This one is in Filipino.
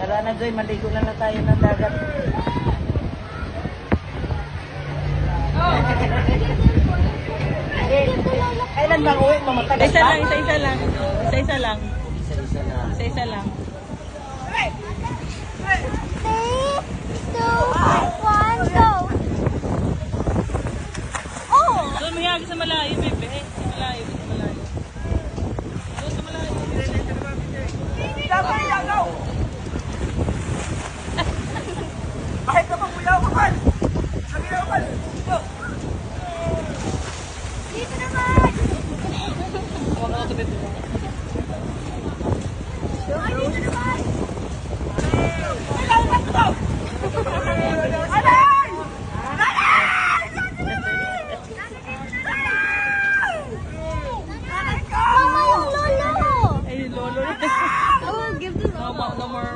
Tara na, Joy. Maligo na lang tayo ng dagat. Kailan bang uwi? Mamatagal Isa pa? lang, isa-isa lang. Isa-isa lang. Isa-isa na. Isa-isa lang. 3, 2, 1, go! Oh! Doon mayagi sa malayo, bebe. Sa malayo, sa malayo. Doon sa malayo. Bakit ka pang uyaw, kapal? Sabi na, kapal. Dito naman! Huwag ako sa bebe. Ay, dito naman! Mama, yung lolo! Ay, lolo. Oh, give this No more.